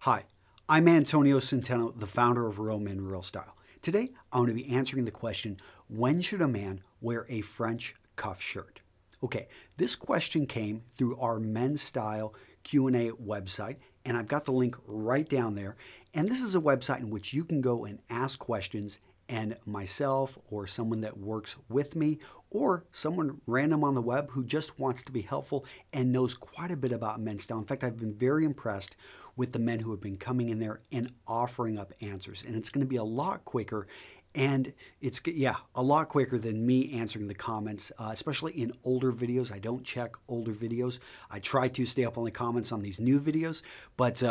Hi, I'm Antonio Centeno, the founder of Real Men Real Style. Today, I'm going to be answering the question, when should a man wear a French cuff shirt? Okay, this question came through our Men's Style Q&A website, and I've got the link right down there. And this is a website in which you can go and ask questions, and myself or someone that works with me or someone random on the web who just wants to be helpful and knows quite a bit about men's style. In fact, I've been very impressed with the men who have been coming in there and offering up answers. And it's going to be a lot quicker. And it's, a lot quicker than me answering the comments, especially in older videos. I don't check older videos. I try to stay up on the comments on these new videos. But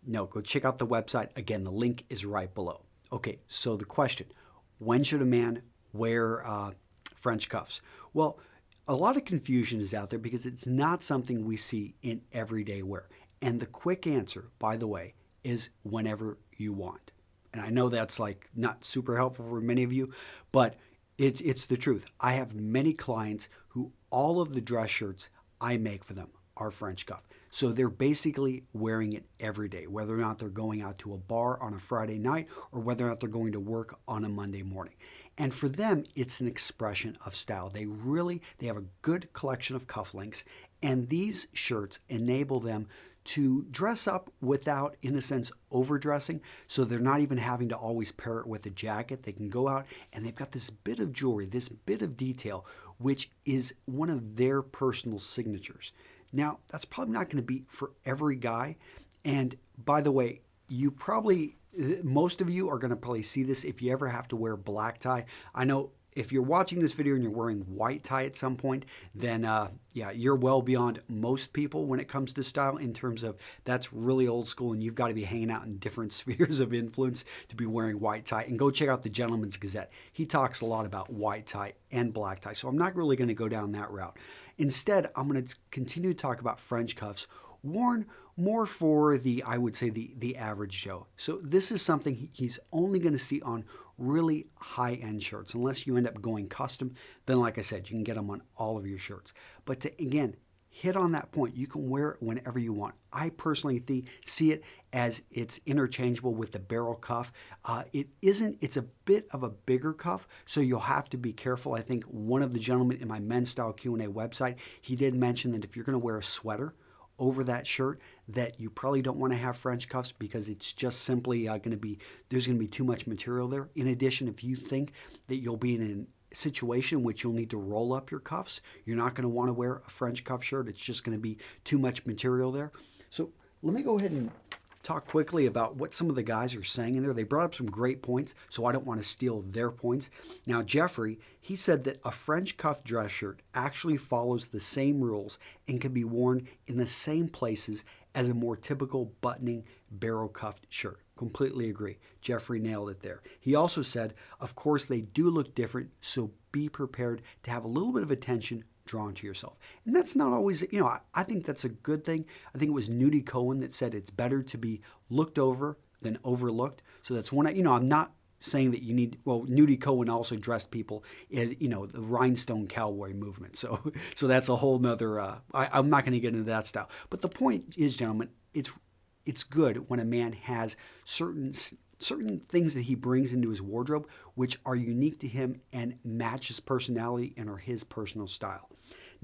no, go check out the website. Again, the link is right below. Okay, so the question, when should a man wear French cuffs? Well, a lot of confusion is out there because it's not something we see in everyday wear. And the quick answer, by the way, is whenever you want. And I know that's like not super helpful for many of you, but it's the truth. I have many clients who all of the dress shirts I make for them are French cuff. So they're basically wearing it every day, whether or not they're going out to a bar on a Friday night or whether or not they're going to work on a Monday morning. And for them, it's an expression of style. They have a good collection of cufflinks, and these shirts enable them to dress up without, in a sense, overdressing. So they're not even having to always pair it with a jacket. They can go out and they've got this bit of jewelry, this bit of detail, which is one of their personal signatures. Now, that's probably not going to be for every guy. And by the way, most of you are going to probably see this if you ever have to wear black tie. I know if you're watching this video and you're wearing white tie at some point, then you're well beyond most people when it comes to style in terms of that's really old school and you've got to be hanging out in different spheres of influence to be wearing white tie. And go check out the Gentleman's Gazette. He talks a lot about white tie and black tie. So I'm not really going to go down that route. Instead, I'm going to continue to talk about French cuffs worn more for I would say the average Joe. So this is something he's only going to see on really high-end shirts. Unless you end up going custom, then like I said, you can get them on all of your shirts. But to, again, hit on that point, you can wear it whenever you want. I personally see it as it's interchangeable with the barrel cuff. It's a bit of a bigger cuff, so you'll have to be careful. I think one of the gentlemen in my Men's Style Q&A website, he did mention that if you're going to wear a sweater over that shirt, that you probably don't want to have French cuffs because it's just simply there's going to be too much material there. In addition, if you think that you'll be in a situation in which you'll need to roll up your cuffs, you're not going to want to wear a French cuff shirt. It's just going to be too much material there. So let me go ahead and talk quickly about what some of the guys are saying in there. They brought up some great points, so I don't want to steal their points. Now, Jeffrey, he said that a French cuff dress shirt actually follows the same rules and can be worn in the same places as a more typical buttoning barrel cuffed shirt. Completely agree. Jeffrey nailed it there. He also said, of course, they do look different, so be prepared to have a little bit of attention drawn to yourself. And that's not always, I think that's a good thing. I think it was Nudie Cohen that said it's better to be looked over than overlooked. So that's one, I'm not saying that you need, Nudie Cohen also dressed people as, the rhinestone cowboy movement. So that's a whole nother, I'm not going to get into that style. But the point is, gentlemen, it's good when a man has certain things that he brings into his wardrobe which are unique to him and match his personality and are his personal style.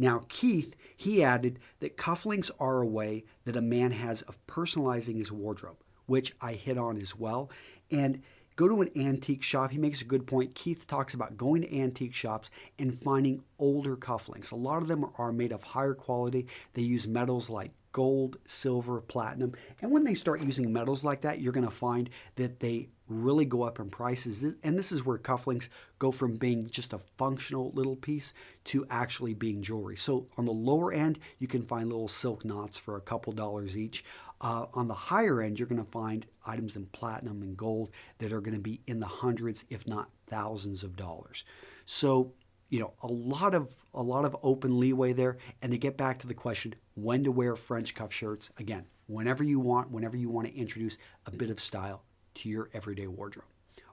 Now, Keith, he added that cufflinks are a way that a man has of personalizing his wardrobe, which I hit on as well. And go to an antique shop. He makes a good point. Keith talks about going to antique shops and finding older cufflinks. A lot of them are made of higher quality. They use metals like gold, silver, platinum. And when they start using metals like that, you're going to find that they really go up in prices. And this is where cufflinks go from being just a functional little piece to actually being jewelry. So on the lower end, you can find little silk knots for a couple dollars each. On the higher end, you're going to find items in platinum and gold that are going to be in the hundreds, if not thousands of dollars. So, a lot of open leeway there. And to get back to the question, when to wear French cuff shirts, again, whenever you want to introduce a bit of style to your everyday wardrobe.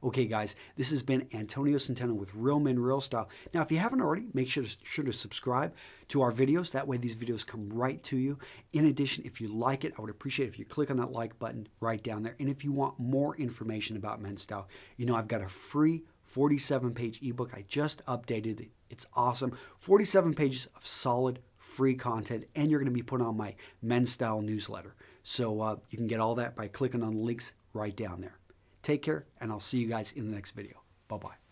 Okay, guys, this has been Antonio Centeno with Real Men, Real Style. Now, if you haven't already, make sure to subscribe to our videos. That way these videos come right to you. In addition, if you like it, I would appreciate it if you click on that like button right down there. And if you want more information about men's style, you know I've got a free 47-page ebook. I just updated it. It's awesome. 47 pages of solid free content, and you're going to be put on my Men's Style newsletter. So you can get all that by clicking on the links right down there. Take care, and I'll see you guys in the next video. Bye-bye.